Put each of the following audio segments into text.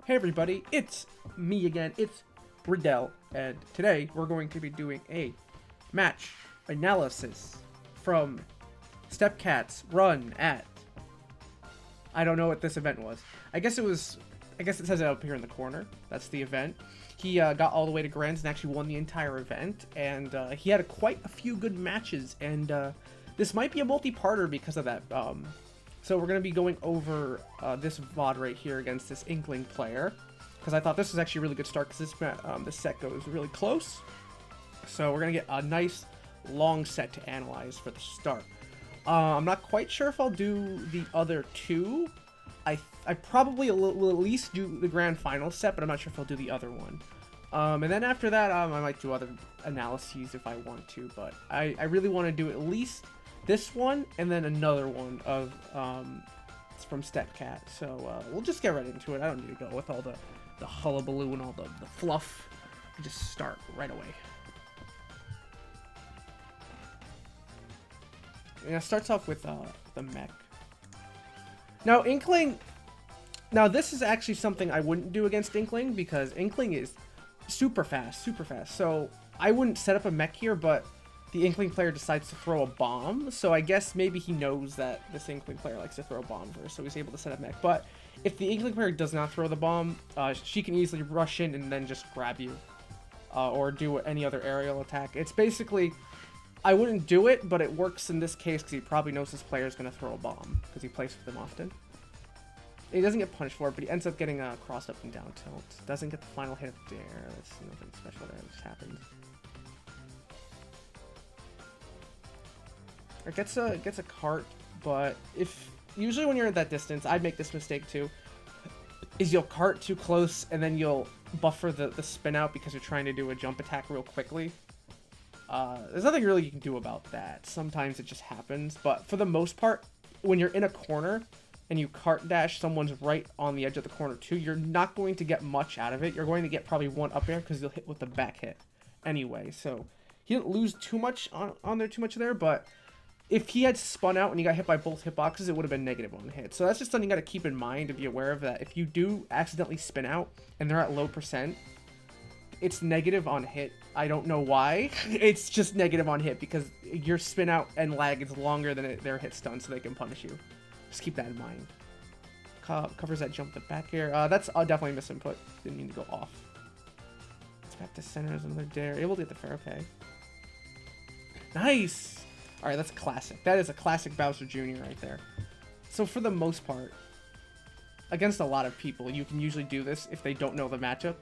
Hey everybody, it's me again, it's Bridell, and today we're going to be doing a match analysis from StepCat's run at, I don't know what this event was. I guess it says it up here in the corner. That's the event. He got all the way to Grands and actually won the entire event, and he had quite a few good matches, and this might be a multi-parter because of that. So we're going to be going over this VOD right here against this Inkling player, because I thought this was actually a really good start, because this set goes really close. So we're going to get a nice long set to analyze for the start. I'm not quite sure if I'll do the other two. I probably will at least do the grand final set, but I'm not sure if I'll do the other one. And then after that, I might do other analyses if I want to, but I really want to do at least this one and then another one of it's from StepCat. So we'll just get right into it. I don't need to go with all the hullabaloo and all the fluff. We'll just start right away. And it starts off with the mech. Now Inkling, this is actually something I wouldn't do against Inkling, because Inkling is super fast. So I wouldn't set up a mech here, but the Inkling player decides to throw a bomb, so I guess maybe he knows that this Inkling player likes to throw a bomb first, so he's able to set up mech. But if the Inkling player does not throw the bomb, she can easily rush in and then just grab you, or do any other aerial attack. It's basically, I wouldn't do it, but it works in this case because he probably knows this player is going to throw a bomb, because he plays with them often. He doesn't get punished for it, but he ends up getting crossed up and down tilt. Doesn't get the final hit of dare. That's nothing special there, that just happens. It gets a cart, but usually when you're at that distance, I'd make this mistake too, is you'll cart too close and then you'll buffer the spin out because you're trying to do a jump attack real quickly. There's nothing really you can do about that. Sometimes it just happens, but for the most part, when you're in a corner and you cart dash, someone's right on the edge of the corner too, you're not going to get much out of it. You're going to get probably one up air because you'll hit with the back hit anyway. So he didn't lose too much on there, but if he had spun out and he got hit by both hitboxes, it would have been negative on hit. So that's just something you got to keep in mind to be aware of, that if you do accidentally spin out and they're at low percent, it's negative on hit. I don't know why. It's just negative on hit because your spin out and lag is longer than their hit stun, so they can punish you. Just keep that in mind. Covers that jump the back air. That's definitely a misinput. Didn't mean to go off. It's back to center as another dare. Able to get the fair okay. Nice! Alright, that's classic. That is a classic Bowser Jr. right there. So for the most part, against a lot of people, you can usually do this if they don't know the matchup,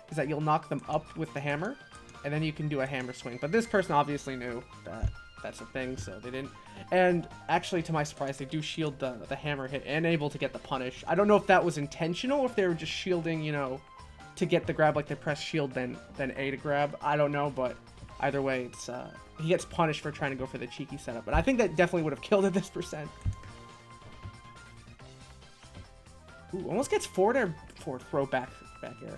is that you'll knock them up with the hammer, and then you can do a hammer swing. But this person obviously knew that that's a thing, so they didn't. And actually, to my surprise, they do shield the hammer hit and able to get the punish. I don't know if that was intentional or if they were just shielding, you know, to get the grab, like they press shield then A to grab. I don't know, but either way, it's he gets punished for trying to go for the cheeky setup. But I think that definitely would have killed at this percent. Ooh, almost gets forward air for throw back air.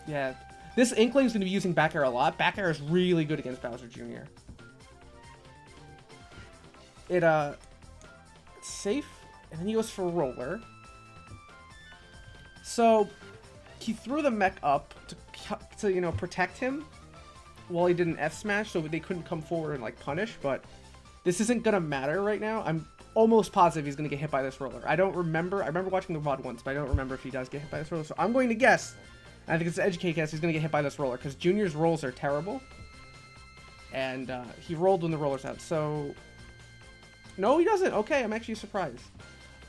Yeah, this Inkling's going to be using back air a lot. Back air is really good against Bowser Jr. It's safe, and then he goes for roller. So he threw the mech up to you know, protect him while he did an F smash, so they couldn't come forward and like punish. But this isn't gonna matter right now. I'm almost positive he's gonna get hit by this roller. I remember watching the VOD once, but I don't remember if he does get hit by this roller. So I'm going to guess, I think it's an educate guess, he's gonna get hit by this roller because Junior's rolls are terrible, and he rolled when the roller's out. So no, he doesn't. Okay, I'm actually surprised.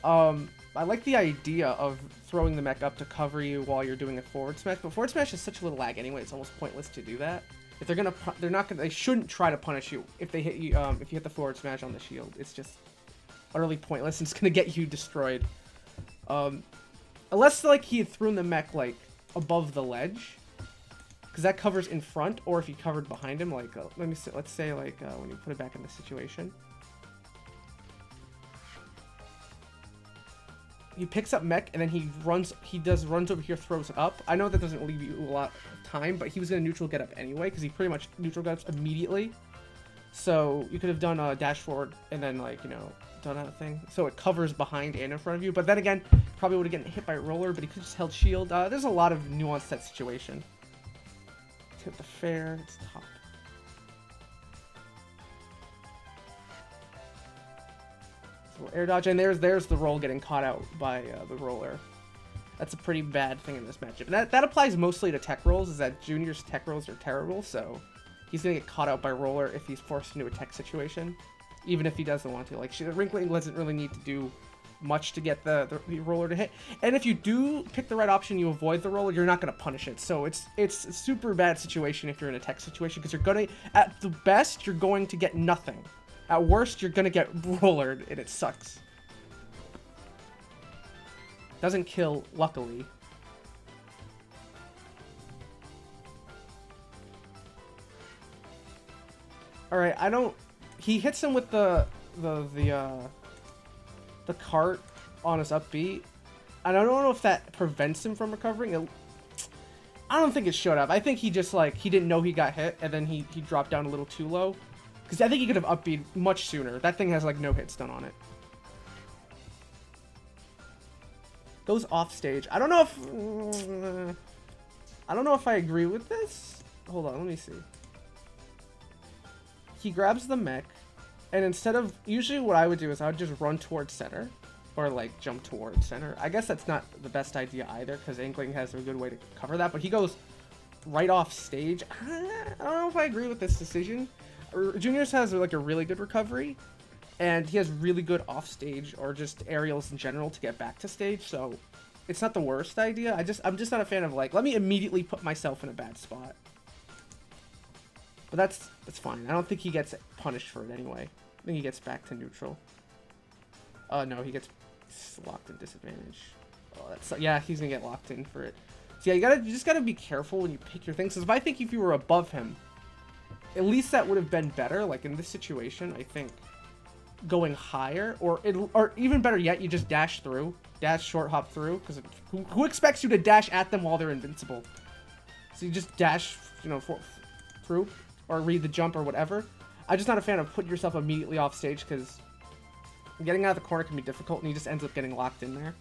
I like the idea of throwing the mech up to cover you while you're doing a forward smash, but forward smash is such a little lag anyway. It's almost pointless to do that. If they shouldn't try to punish you if they hit you. If you hit the forward smash on the shield, it's just utterly pointless and it's gonna get you destroyed. Unless like he had thrown the mech like above the ledge, because that covers in front, or if he covered behind him, like let's say like when you put it back in the situation. He picks up mech and then he runs over here, throws it up. I know that doesn't leave you a lot of time, but he was gonna neutral get up anyway because he pretty much neutral get ups immediately. So you could have done a dash forward and then, like, you know, donut thing. So it covers behind and in front of you. But then again, probably would have gotten hit by a roller, but he could just held shield. There's a lot of nuance to that situation. Let's hit the fair. It's top. So air dodge, and there's the roll getting caught out by the roller. That's a pretty bad thing in this matchup. And that applies mostly to tech rolls, is that Junior's tech rolls are terrible, so he's going to get caught out by roller if he's forced into a tech situation, even if he doesn't want to. Like, Wrinkling doesn't really need to do much to get the roller to hit. And if you do pick the right option, you avoid the roller, you're not going to punish it. So it's a super bad situation if you're in a tech situation, because you're going to, at the best, you're going to get nothing. At worst, you're going to get rollered, and it sucks. Doesn't kill, luckily. Alright, I don't... He hits him with the cart on his up B. And I don't know if that prevents him from recovering. I don't think it showed up. I think he just, like, he didn't know he got hit, and then he dropped down a little too low. Because I think he could have up B'd much sooner. That thing has, like, no hit stun on it. Goes off stage. I don't know if I agree with this. Hold on, let me see. He grabs the mech, and instead of, usually what I would do is I would just run towards center, or like jump towards center. I guess that's not the best idea either, because Inkling has a good way to cover that, but he goes right off stage. I don't know if I agree with this decision. Juniors has like a really good recovery, and he has really good off stage or just aerials in general to get back to stage, so it's not the worst idea. I'm just not a fan of, like, let me immediately put myself in a bad spot. But that's fine. I don't think he gets punished for it anyway. I think he gets back to neutral. No, he gets locked in disadvantage. Oh, that's, yeah, he's gonna get locked in for it. So yeah, you just gotta be careful when you pick your things. Because if you were above him, at least that would have been better. Like in this situation, I think going higher, or even better yet, you just dash through, short hop through. Because who expects you to dash at them while they're invincible? So you just dash, you know, through, or read the jump or whatever. I'm just not a fan of putting yourself immediately off stage, because getting out of the corner can be difficult, and he just ends up getting locked in there.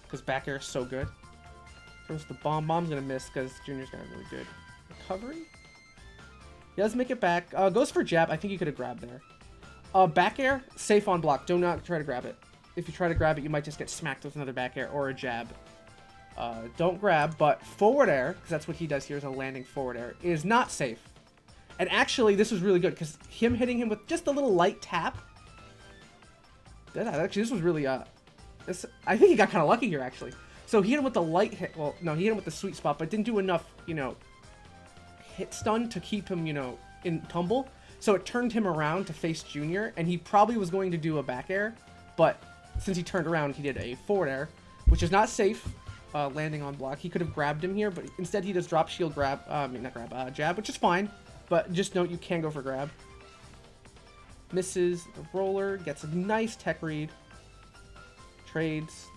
Because back air is so good. First, the bomb. Bomb's gonna miss because Junior's got a really good recovery. He does make it back. Goes for jab. I think he could have grabbed there. Back air, safe on block. Do not try to grab it. If you try to grab it, you might just get smacked with another back air or a jab. Don't grab, but forward air, because that's what he does here, is a landing forward air, is not safe. And actually, this was really good, because him hitting him with just a little light tap. Actually, this was really, I think he got kind of lucky here, actually. So he hit him with the light hit, well, no, he hit him with the sweet spot, but didn't do enough, you know, hit stun to keep him, you know, in tumble. So it turned him around to face Junior, and he probably was going to do a back air, but since he turned around, he did a forward air, which is not safe. Landing on block. He could have grabbed him here, but instead he does drop shield grab, jab, which is fine, but just note you can go for grab. Misses the roller, gets a nice tech read, trades,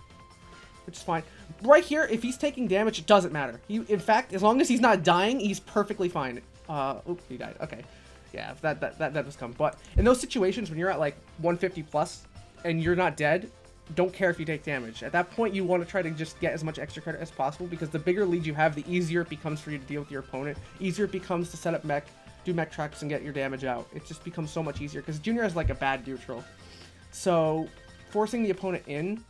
which is fine. Right here, if he's taking damage, it doesn't matter. In fact, as long as he's not dying, he's perfectly fine. Oops, he died. Okay, yeah, that does come. But in those situations when you're at like 150 plus and you're not dead, don't care if you take damage. At that point, you want to try to just get as much extra credit as possible, because the bigger lead you have, the easier it becomes for you to deal with your opponent. Easier it becomes to set up mech, do mech tracks, and get your damage out. It just becomes so much easier, because Junior has like a bad neutral. So forcing the opponent in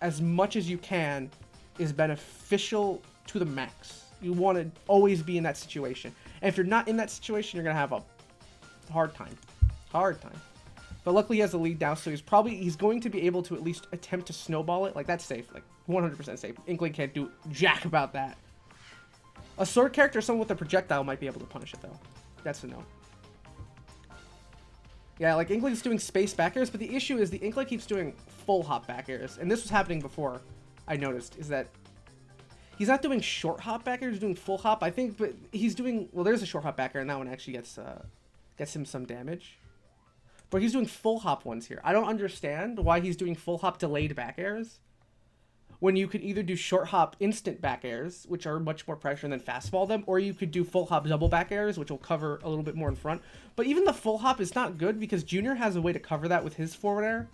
as much as you can is beneficial to the max. You want to always be in that situation. And if you're not in that situation, you're going to have a hard time. But luckily he has the lead now, so he's going to be able to at least attempt to snowball it. Like, that's safe. Like, 100% safe. Inkling can't do jack about that. A sword character or someone with a projectile might be able to punish it, though. That's a no. Yeah, like, Inkling's doing space back airs, but the issue is the Inkling keeps doing full hop back airs. And this was happening before, I noticed, is that he's not doing short hop back airs, he's doing full hop. I think, but he's doing, well, there's a short hop back air, and that one actually gets him some damage. But he's doing full hop ones here. I don't understand why he's doing full hop delayed back airs when you could either do short hop instant back airs, which are much more pressure, and then fastball them, or you could do full hop double back airs, which will cover a little bit more in front. But even the full hop is not good because Junior has a way to cover that with his forward air.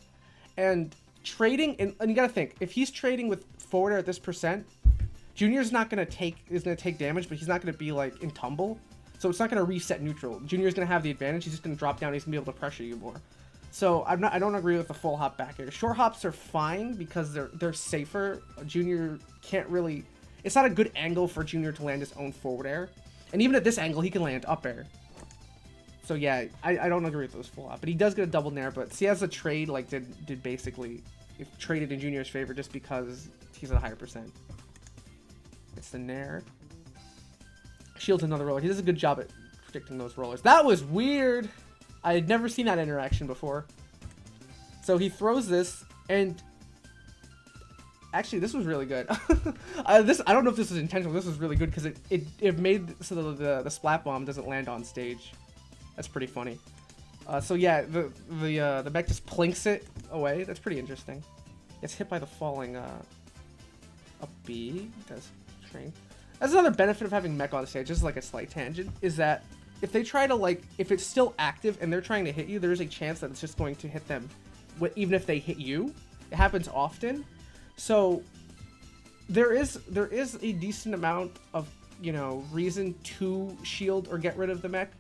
And trading, and you gotta think, if he's trading with forward air at this percent, Junior's not gonna take damage, but he's not gonna be like in tumble. So it's not gonna reset neutral. Junior's gonna have the advantage, he's just gonna drop down, he's gonna be able to pressure you more. So I don't agree with the full hop back air. Short hops are fine because they're safer. Junior can't really, it's not a good angle for Junior to land his own forward air. And even at this angle, he can land up air. So yeah, I don't agree with those full hop. But he does get a double nair, but see, as a trade, like did basically, if traded in Junior's favor just because he's at a higher percent. It's the nair. Shields another roller. He does a good job at predicting those rollers. That was weird. I had never seen that interaction before. So he throws this, and actually this was really good. I don't know if this was intentional. This was really good because it made so the splat bomb doesn't land on stage. That's pretty funny. So yeah, the mech just plinks it away. That's pretty interesting. It's hit by the falling a B. Does train. That's another benefit of having mech on stage. Just like a slight tangent is that if they try to, like, if it's still active and they're trying to hit you, there's a chance that it's just going to hit them, even if they hit you. It happens often. So there is a decent amount of, you know, reason to shield or get rid of the mech.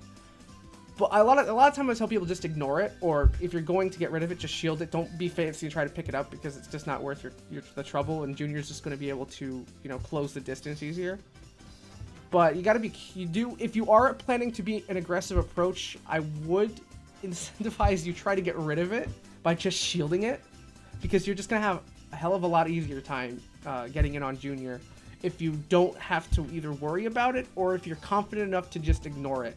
But a lot of times I tell people just ignore it, or if you're going to get rid of it, just shield it. Don't be fancy and try to pick it up because it's just not worth the trouble, and Junior's just going to be able to, you know, close the distance easier. But you gotta be, if you are planning to be an aggressive approach, I would incentivize you try to get rid of it by just shielding it, because you're just gonna have a hell of a lot easier time getting in on Junior if you don't have to either worry about it or if you're confident enough to just ignore it.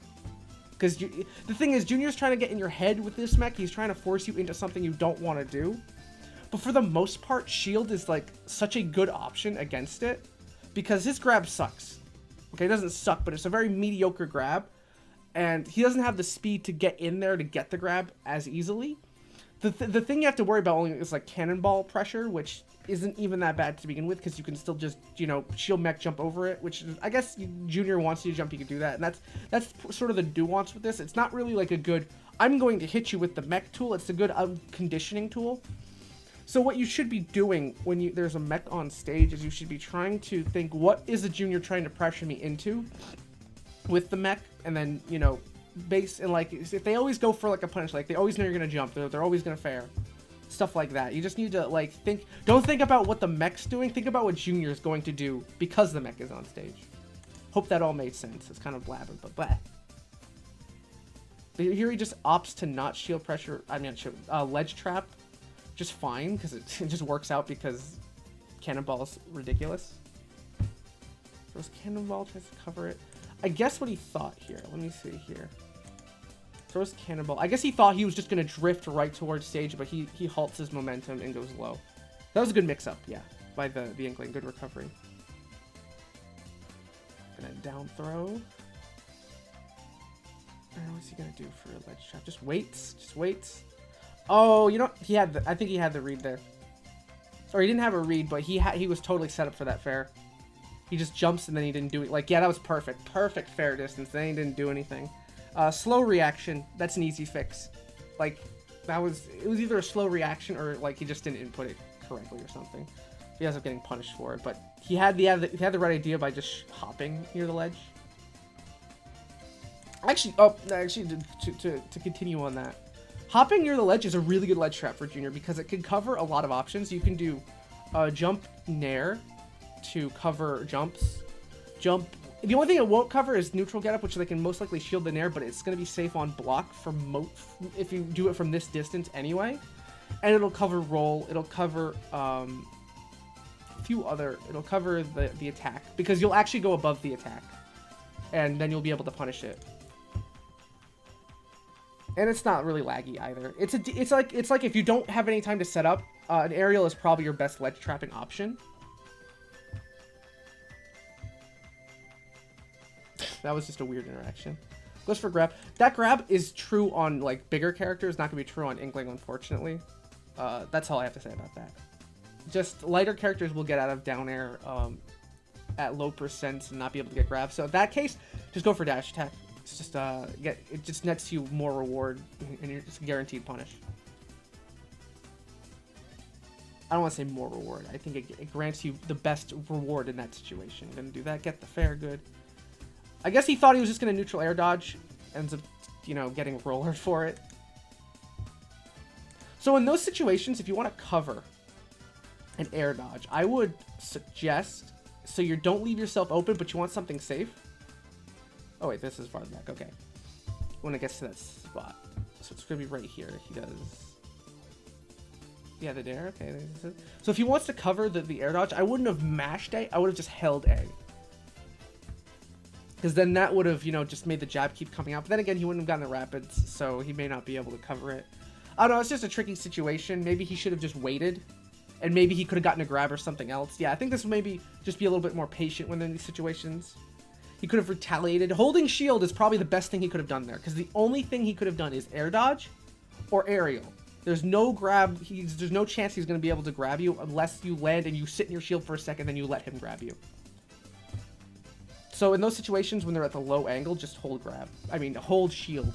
Because the thing is, Junior's trying to get in your head with this mech. He's trying to force you into something you don't want to do. But for the most part, shield is like such a good option against it because his grab sucks. Okay, it doesn't suck, but it's a very mediocre grab, and he doesn't have the speed to get in there to get the grab as easily. The thing you have to worry about only is like cannonball pressure, which isn't even that bad to begin with because you can still just, you know, shield mech jump over it, which is, I guess Junior wants you to jump, you can do that, and that's sort of the nuance with this. It's not really like a good, I'm going to hit you with the mech tool. It's a good conditioning tool. So what you should be doing when there's a mech on stage is you should be trying to think, what is the Junior trying to pressure me into with the mech, and then, you know, and like, if they always go for like a punch, like they always know you're gonna jump, they're always gonna fair, stuff like that. You just need to like don't think about what the mech's doing, think about what Junior's going to do because the mech is on stage. Hope that all made sense. It's kind of blabber, but blah. Here he just opts to not shield pressure, ledge trap. Just fine, because it just works out because Cannonball's ridiculous. Throws Cannonball, tries to cover it. I guess what he thought here, let me see here. Throws Cannonball. I guess he thought he was just going to drift right towards stage, but he halts his momentum and goes low. That was a good mix-up, yeah, by the Inkling. Good recovery. Gonna down throw. What's he gonna do for a ledge trap? Just waits. Just waits. Oh, you know, I think he had the read there. Or he didn't have a read, but he was totally set up for that fair. He just jumps and then he didn't do it. Like, yeah, that was perfect. Perfect fair distance. Then he didn't do anything. Slow reaction. That's an easy fix. Like, it was either a slow reaction or like he just didn't input it correctly or something. He ends up getting punished for it. But he had the right idea by just hopping near the ledge. Actually, to continue on that. Hopping near the ledge is a really good ledge trap for Junior because it can cover a lot of options. You can do jump nair to cover jumps. The only thing it won't cover is neutral getup, which they can most likely shield the nair, but it's going to be safe on block for if you do it from this distance anyway. And it'll cover roll. It'll cover it'll cover the attack because you'll actually go above the attack, and then you'll be able to punish it. And it's not really laggy either. It's like if you don't have any time to set up, an aerial is probably your best ledge trapping option. That was just a weird interaction. Goes for grab. That grab is true on like bigger characters, not gonna be true on Inkling, unfortunately. That's all I have to say about that. just lighter characters will get out of down air at low percents and not be able to get grabbed. So in that case, just go for dash attack. It's just it just nets you more reward, and you're just guaranteed punish. I don't want to say more reward. I think it grants you the best reward in that situation. Gonna do that. Get the fair, good. I guess he thought he was just gonna neutral air dodge. Ends up, you know, getting rollered for it. So in those situations, if you want to cover an air dodge, I would suggest, so you don't leave yourself open, but you want something safe. Oh wait, this is far back. Okay. When it gets to that spot, so it's gonna be right here. He does. Yeah, the dare. Okay. So if he wants to cover the air dodge, I wouldn't have mashed A. I would have just held A. Because then that would have, you know, just made the jab keep coming out. But then again, he wouldn't have gotten the rapids, so he may not be able to cover it. I don't know, it's just a tricky situation. Maybe he should have just waited, and maybe he could have gotten a grab or something else. Yeah, I think this would maybe just be a little bit more patient when in these situations. He could have retaliated. Holding shield is probably the best thing he could have done there, because the only thing he could have done is air dodge or aerial. There's no grab. There's no chance he's going to be able to grab you unless you land and you sit in your shield for a second, then you let him grab you. So in those situations when they're at the low angle, just hold grab. I mean, hold shield.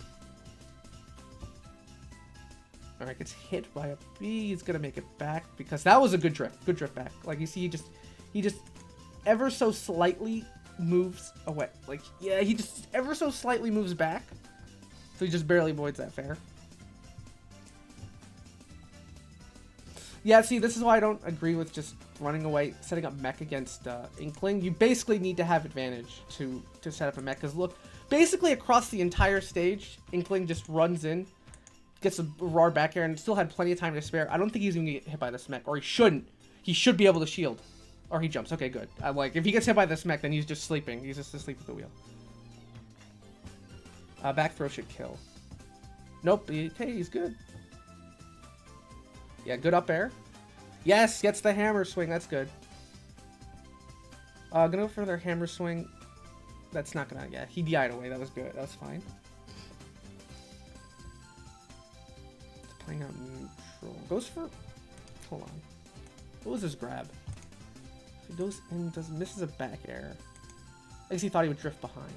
Alright, gets hit by a B. He's gonna make it back because that was a good drift. Good drift back. Like you see, he just ever so slightly moves away. Like, yeah, he just ever so slightly moves back. So he just barely avoids that fair. Yeah, see, this is why I don't agree with just running away, setting up mech against Inkling. You basically need to have advantage to set up a mech. Because look, basically across the entire stage, Inkling just runs in, gets a raw back air, and still had plenty of time to spare. I don't think he's going to get hit by this mech, or he shouldn't. He should be able to shield. Or he jumps. Okay, good. Like, if he gets hit by this mech, then he's just sleeping. He's just asleep at the wheel. Back throw should kill. Nope. Okay, he's good. Yeah, good up air. Yes, gets the hammer swing. That's good. Gonna go for their hammer swing. That's not gonna... Yeah, he DI'd away. That was good. That was fine. It's playing out neutral. Goes for... Hold on. What was his grab? He goes in, misses a back air. I guess he thought he would drift behind.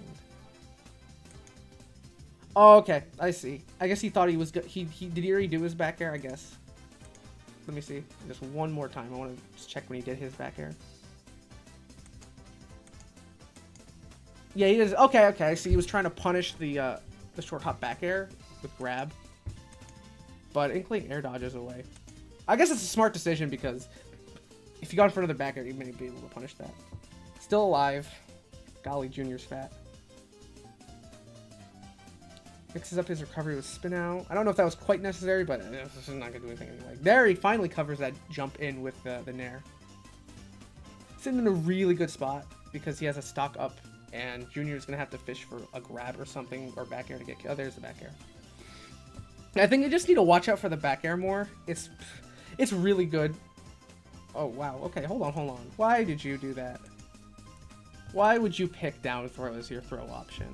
Oh, okay. I see. I guess he thought he was good. Did he already do his back air? I guess. Let me see. Just one more time. I want to just check when he did his back air. Yeah, he does. Okay, okay. See, he was trying to punish the short hop back air with grab. But Inkling air dodges away. I guess it's a smart decision because if you got in front of the back air, you may be able to punish that. Still alive. Golly, Junior's fat. Mixes up his recovery with spin out. I don't know if that was quite necessary, but this is not going to do anything anyway. There, he finally covers that jump in with the nair. Sitting in a really good spot because he has a stock up, and Junior's going to have to fish for a grab or something, or back air to get... Oh, there's the back air. I think you just need to watch out for the back air more. It's really good. Oh, wow. Okay, hold on, hold on. Why did you do that? Why would you pick down throw as your throw option?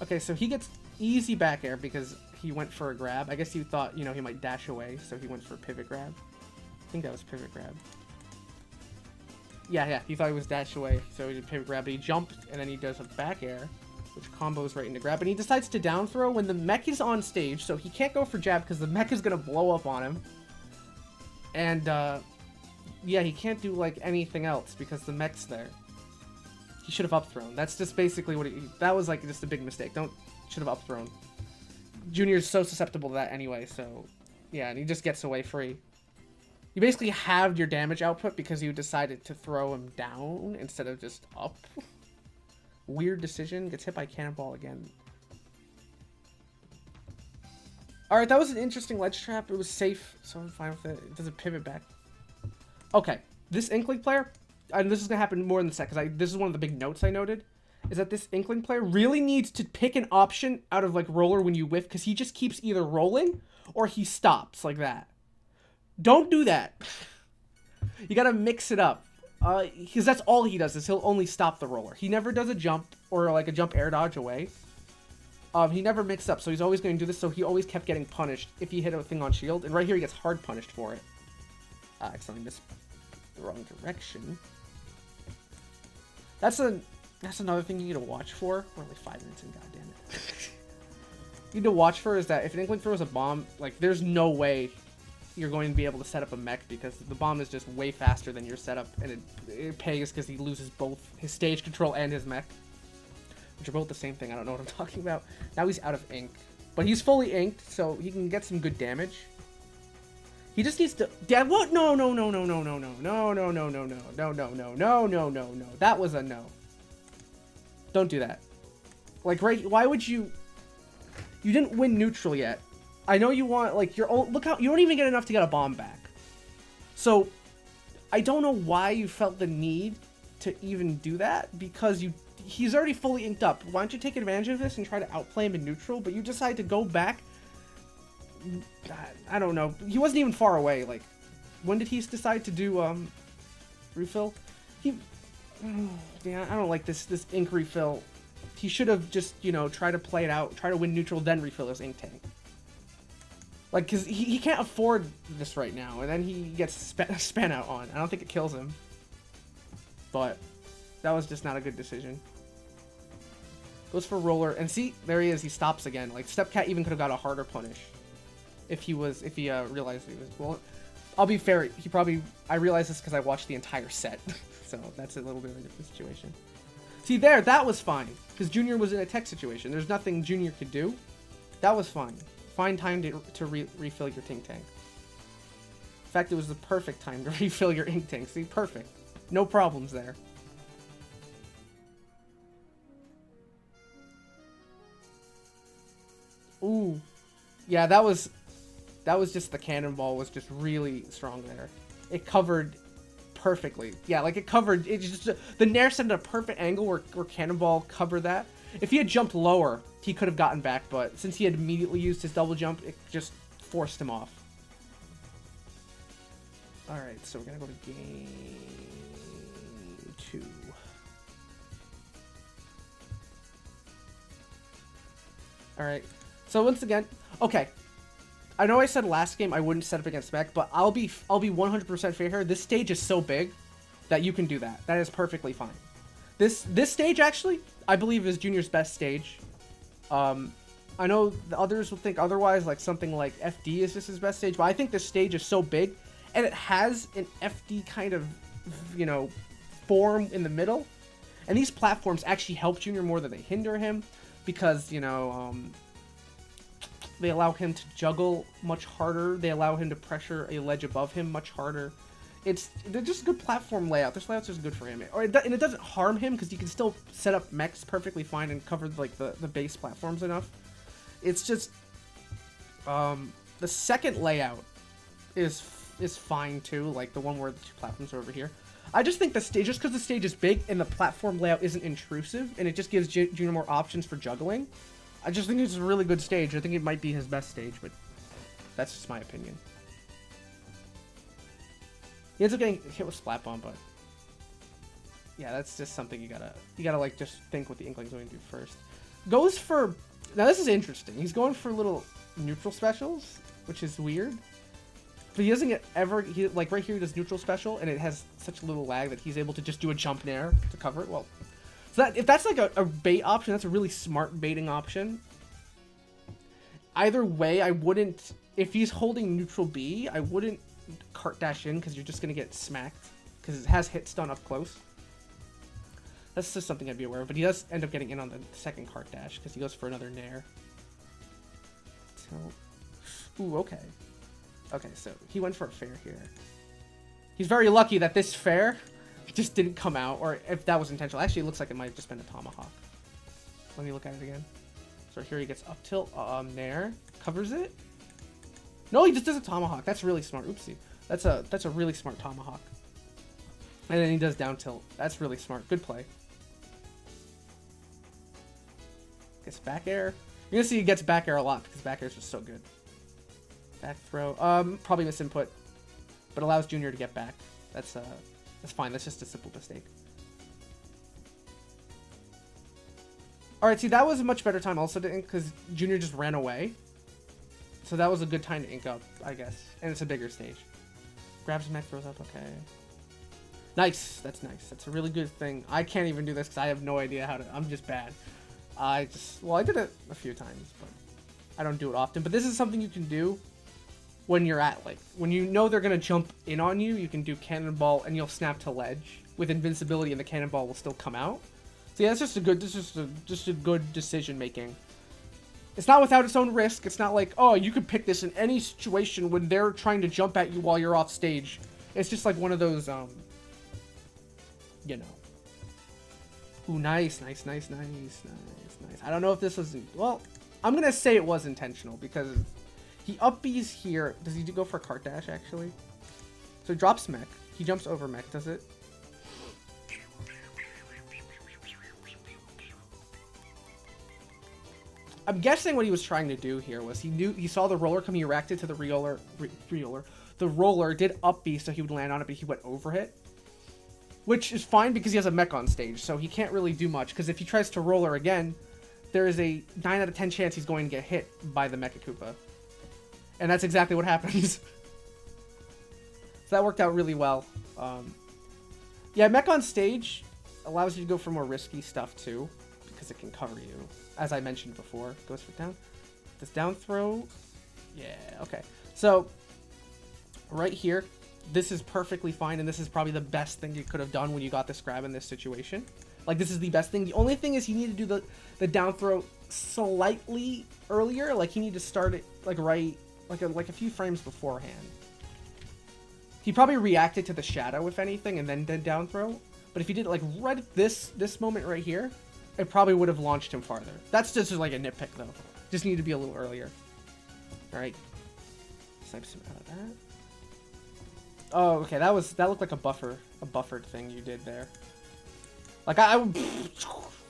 Okay, so he gets easy back air because he went for a grab. I guess he thought, you know, he might dash away, so he went for a pivot grab. I think that was pivot grab. Yeah, he thought he was dash away, so he did pivot grab, but he jumped, and then he does a back air, which combos right into grab, and he decides to down throw when the mech is on stage, so he can't go for jab because the mech is going to blow up on him. And, yeah, he can't do, like, anything else because the mech's there. He should have up thrown. That's just basically what that was, like, just a big mistake. Should have up thrown. Junior's so susceptible to that anyway, so yeah, and he just gets away free. You basically halved your damage output because you decided to throw him down instead of just up. Weird decision. Gets hit by cannonball again. Alright, that was an interesting ledge trap. It was safe, so I'm fine with it. It doesn't pivot back. Okay, this Inkling player, and this is going to happen more in the set, because this is one of the big notes I noted, is that this Inkling player really needs to pick an option out of, like, roller when you whiff, because he just keeps either rolling or he stops like that. Don't do that. You got to mix it up, because that's all he does, is he'll only stop the roller. He never does a jump or, like, a jump air dodge away. He never mixed up, so he's always going to do this, so he always kept getting punished if he hit a thing on shield, and right here he gets hard punished for it. I accidentally missed the wrong direction. That's another thing you need to watch for. We're only 5 minutes in, goddammit. You need to watch for is that if an Inkling throws a bomb, like, there's no way you're going to be able to set up a mech because the bomb is just way faster than your setup, and it pays because he loses both his stage control and his mech, which are both the same thing. I don't know what I'm talking about. Now he's out of ink, but he's fully inked, so he can get some good damage. He just needs to. Dad, what? No. That was a no. Don't do that. Like, right? Why would you? You didn't win neutral yet. I know you want, like, your own. Look how you don't even get enough to get a bomb back. So, I don't know why you felt the need to even do that, because he's already fully inked up. Why don't you take advantage of this and try to outplay him in neutral? But you decide to go back. I don't know. He wasn't even far away. Like, when did he decide to do refill? Yeah, I don't like this ink refill. He should have just, you know, try to play it out, try to win neutral, then refill his ink tank. Like, because he can't afford this right now, and then he gets span out on. I don't think it kills him. But that was just not a good decision. Goes for roller, and see, there he is, he stops again. Like, StepCat even could have got a harder punish. If he realized he was, well, I'll be fair, I realized this because I watched the entire set. So that's a little bit of a different situation. See there, that was fine. Because Junior was in a tech situation. There's nothing Junior could do. That was fine. Find time to refill your ink tank. In fact, it was the perfect time to refill your ink tank. See, perfect. No problems there. Ooh. Yeah, that was just the cannonball was just really strong there. It covered perfectly. Yeah, like it covered, it just, the Nair set at a perfect angle where Cannonball covered that. If he had jumped lower, he could have gotten back, but since he had immediately used his double jump, it just forced him off. Alright, so we're gonna go to game 2. Alright, so once again, okay. I know I said last game I wouldn't set up against mech, but I'll be 100% fair here. This stage is so big that you can do that. That is perfectly fine. This stage actually, I believe, is Junior's best stage. I know the others will think otherwise, like something like FD is just his best stage, but I think this stage is so big, and it has an FD kind of, you know, form in the middle, and these platforms actually help Junior more than they hinder him, because, you know, they allow him to juggle much harder. They allow him to pressure a ledge above him much harder. They're just good platform layout. This layout's just good for him. And it doesn't harm him because you can still set up mechs perfectly fine and cover like the base platforms enough. It's just the second layout is fine too, like the one where the two platforms are over here. I just think the stage, just because the stage is big and the platform layout isn't intrusive, and it just gives Junior more options for juggling. I just think it's a really good stage. I think it might be his best stage, but that's just my opinion. He ends up getting hit with Splat Bomb, but yeah, that's just something you gotta like just think what the Inkling's going to do first. Goes for, now this is interesting. He's going for little neutral specials, which is weird. But he doesn't get like right here he does neutral special, and it has such little lag that he's able to just do a jump nair to cover it. Well, so if that's like a bait option, that's a really smart baiting option. Either way, I wouldn't, if he's holding neutral B, I wouldn't cart dash in because you're just going to get smacked because it has hit stun up close. That's just something I'd be aware of, but he does end up getting in on the second cart dash because he goes for another nair. So, ooh, okay. Okay, so he went for a fair here. He's very lucky that this fair just didn't come out, or if that was intentional. Actually, it looks like it might have just been a tomahawk. Let me look at it again. So here he gets up tilt, there, covers it. No, he just does a tomahawk. That's really smart. Oopsie. That's a really smart tomahawk. And then he does down tilt. That's really smart. Good play. Gets back air. You're gonna see he gets back air a lot because back air is just so good. Back throw. Probably misinput, but allows Junior to get back. That's fine. That's just a simple mistake. All right. See, that was a much better time also to ink because Junior just ran away. So that was a good time to ink up, I guess. And it's a bigger stage. Grabs the mech, throws up. Okay. Nice. That's nice. That's a really good thing. I can't even do this because I have no idea how to. I'm just bad. Well, I did it a few times, but I don't do it often. But this is something you can do when you're at, like, when you know they're going to jump in on you, you can do cannonball and you'll snap to ledge with invincibility and the cannonball will still come out. So yeah, it's just a good, just a good decision making. It's not without its own risk. It's not like, oh, you could pick this in any situation when they're trying to jump at you while you're off stage. It's just like one of those, you know. Ooh, nice. I don't know if this was, well, I'm going to say it was intentional because he up B's here. Does he go for a cart dash, actually? So he drops mech. He jumps over mech, does it? I'm guessing what he was trying to do here was he saw the roller come, he reacted to the roller. The roller did up B so he would land on it, but he went over it. Which is fine because he has a mech on stage, so he can't really do much. Because if he tries to roller again, there is a 9 out of 10 chance he's going to get hit by the Mecha Koopa. And that's exactly what happens. So that worked out really well. Yeah, mech on stage allows you to go for more risky stuff too, because it can cover you. As I mentioned before, goes for down. This down throw, yeah, okay. So right here, this is perfectly fine, and this is probably the best thing you could have done when you got this grab in this situation. Like, this is the best thing. The only thing is you need to do the down throw slightly earlier. Like, you need to start it like like a few frames beforehand. He probably reacted to the shadow, if anything, and then did down throw. But if he did it like right at this moment right here, it probably would have launched him farther. That's just like a nitpick, though. Just need to be a little earlier. All right. Snipes him out of that. Oh, okay. That looked like a buffered thing you did there. Like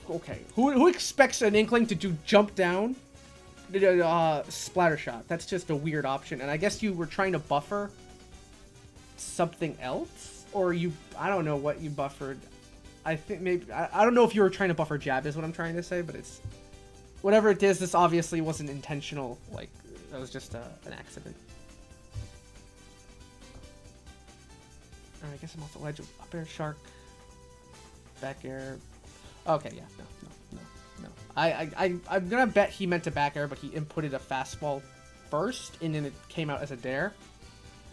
okay. Who expects an Inkling to do jump down? Splatter shot. That's just a weird option. And I guess you were trying to buffer something else, or I don't know what you buffered. I think maybe I don't know if you were trying to buffer jab is what I'm trying to say, but it's whatever it is. This obviously wasn't intentional. Like, that was just an accident. Alright, I guess I'm off the ledge. Up air shark, back air. Okay, yeah, no. I'm gonna bet he meant to back air, but he inputted a fastball first, and then it came out as a dare.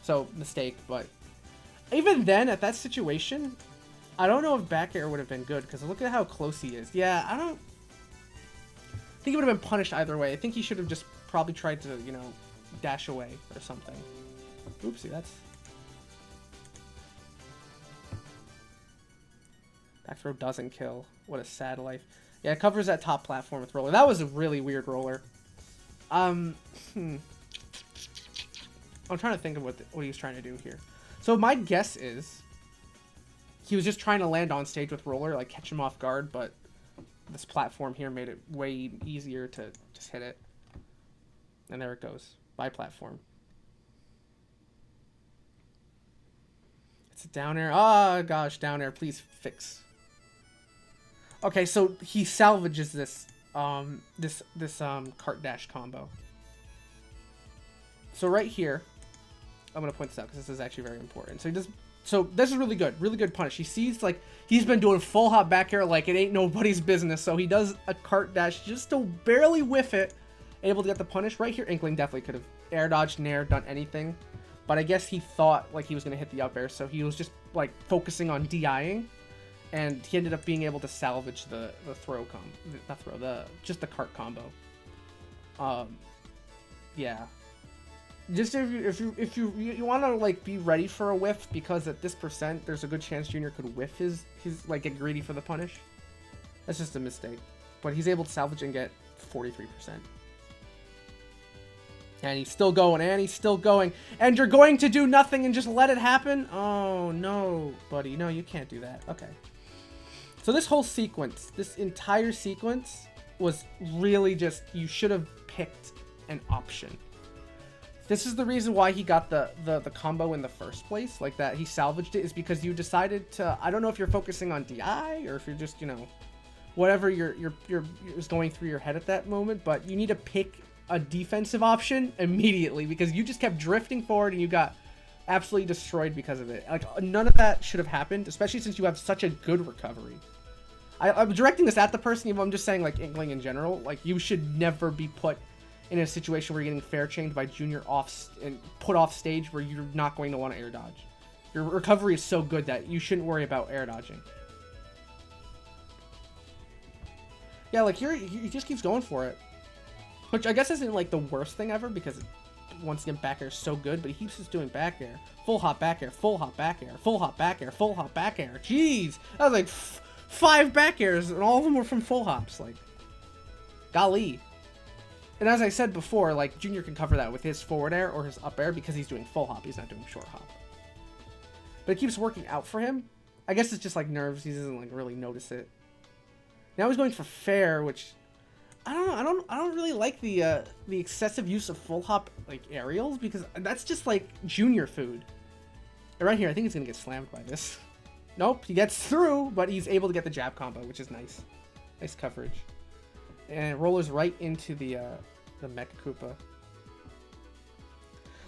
So mistake, but even then, at that situation, I don't know if back air would have been good, because look at how close he is. Yeah, I don't think he would have been punished either way. I think he should have just probably tried to, you know, dash away or something. Oopsie, that's... Back throw doesn't kill. What a sad life. Yeah, it covers that top platform with roller. That was a really weird roller. I'm trying to think of what he was trying to do here. So my guess is he was just trying to land on stage with roller, like catch him off guard, but this platform here made it way easier to just hit it. And there it goes. By platform. It's a down air. Oh gosh, down air. Please fix. Okay, so he salvages this cart dash combo. So right here, I'm gonna point this out because this is actually very important. So this is really good punish. He sees like he's been doing full hop back air like it ain't nobody's business. So he does a cart dash just to barely whiff it, able to get the punish. Right here, Inkling definitely could have air dodged, nair, done anything, but I guess he thought like he was gonna hit the up air, so he was just like focusing on DIing. And he ended up being able to salvage the just the cart combo. Yeah. Just if you want to like be ready for a whiff, because at this percent, there's a good chance Junior could whiff his like get greedy for the punish. That's just a mistake, but he's able to salvage and get 43%. And he's still going, and you're going to do nothing and just let it happen? Oh no, buddy, no, you can't do that. Okay. So this whole sequence, this entire sequence was really just, you should have picked an option. This is the reason why he got the combo in the first place, like that he salvaged it, is because you decided to, I don't know if you're focusing on DI or if you're just, you know, whatever is going through your head at that moment, but you need to pick a defensive option immediately because you just kept drifting forward and you got absolutely destroyed because of it. Like, none of that should have happened, especially since you have such a good recovery. I'm directing this at the person, even though I'm just saying, like, Inkling in general. Like, you should never be put in a situation where you're getting fair chained by Junior and put off stage where you're not going to want to air dodge. Your recovery is so good that you shouldn't worry about air dodging. Yeah, like, here, he just keeps going for it. Which I guess isn't, like, the worst thing ever, because once again, back air is so good, but he keeps just doing back air. Full hop back air, full hop back air, full hop back air, full hop back air. Jeez! That was like 5 back airs, and all of them were from full hops. Like, golly. And as I said before, like, Junior can cover that with his forward air or his up air because he's doing full hop. He's not doing short hop. But it keeps working out for him. I guess it's just like nerves. He doesn't like really notice it. Now he's going for fair, which I don't really like the excessive use of full hop like aerials, because that's just like Junior food. And right here, I think he's gonna get slammed by this. Nope, he gets through, but he's able to get the jab combo, which is nice. Nice coverage. And it rollers right into the Mecha Koopa.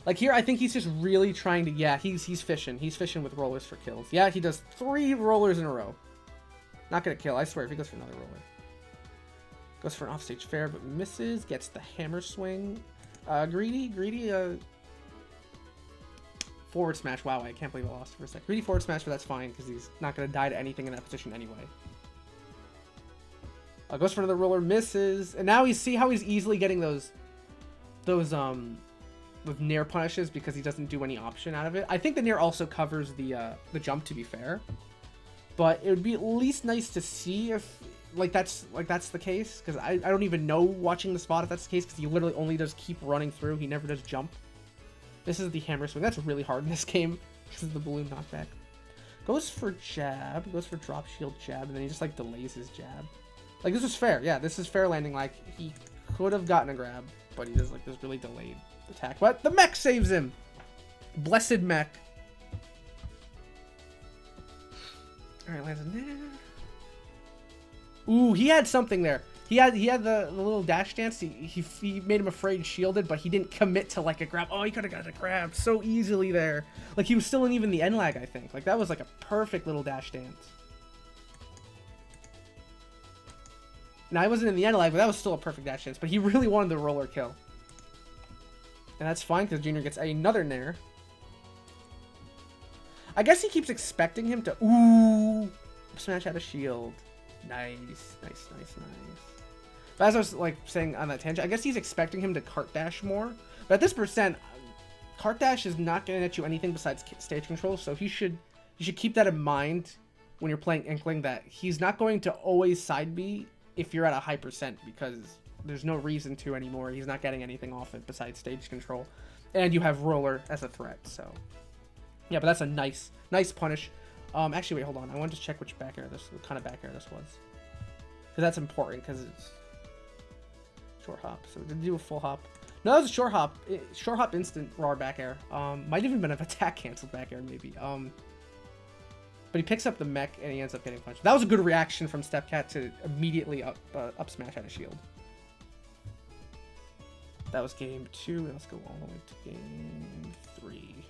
Like here, I think he's just really trying to, yeah, he's fishing. He's fishing with rollers for kills. Yeah, he does 3 rollers in a row. Not gonna kill, I swear, if he goes for another roller. Goes for an offstage fair, but misses. Gets the hammer swing. Greedy, forward smash. Wow, I can't believe I lost for a sec. Greedy forward smash, but that's fine, because he's not gonna die to anything in that position anyway. Goes for another roller, misses. And now see how he's easily getting those with Nair punishes because he doesn't do any option out of it. I think the Nair also covers the jump, to be fair. But it would be at least nice to see if that's the case, because I don't even know watching the spot if that's the case, because he literally only does keep running through. He never does jump. This is the hammer swing. That's really hard in this game because of the balloon knockback. Goes for jab, goes for drop shield jab, and then he just like delays his jab. Like, this is fair. Yeah, this is fair landing. Like, he could have gotten a grab, but he does like this really delayed attack. But the mech saves him. Blessed mech. Alright, lands in there. Ooh, he had something there. He had the little dash dance. He made him afraid shielded, but he didn't commit to like a grab. Oh, he could have got a grab so easily there. Like, he was still in even the end lag, I think. Like, that was like a perfect little dash dance. Now, I wasn't in the end lag, but that was still a perfect dash dance. But he really wanted the roller kill. And that's fine, because Junior gets another Nair. I guess he keeps expecting him to... Ooh! Smash out a shield. Nice. But as I was like saying on that tangent, I guess he's expecting him to cart dash more. But at this percent, cart dash is not going to net you anything besides stage control. So you should keep that in mind when you're playing Inkling, that he's not going to always side B if you're at a high percent, because there's no reason to anymore. He's not getting anything off it besides stage control, and you have roller as a threat. So yeah, but that's a nice punish. Actually, wait, hold on. I wanted to check what kind of back air this was, because that's important, because it's short hop. So we did do a full hop. No, that was a short hop. Short hop instant raw back air. Might even been an attack canceled back air maybe. But he picks up the mech and he ends up getting punched. That was a good reaction from StepCat to immediately up smash out of shield. That was game 2. Let's go all the way to game 3.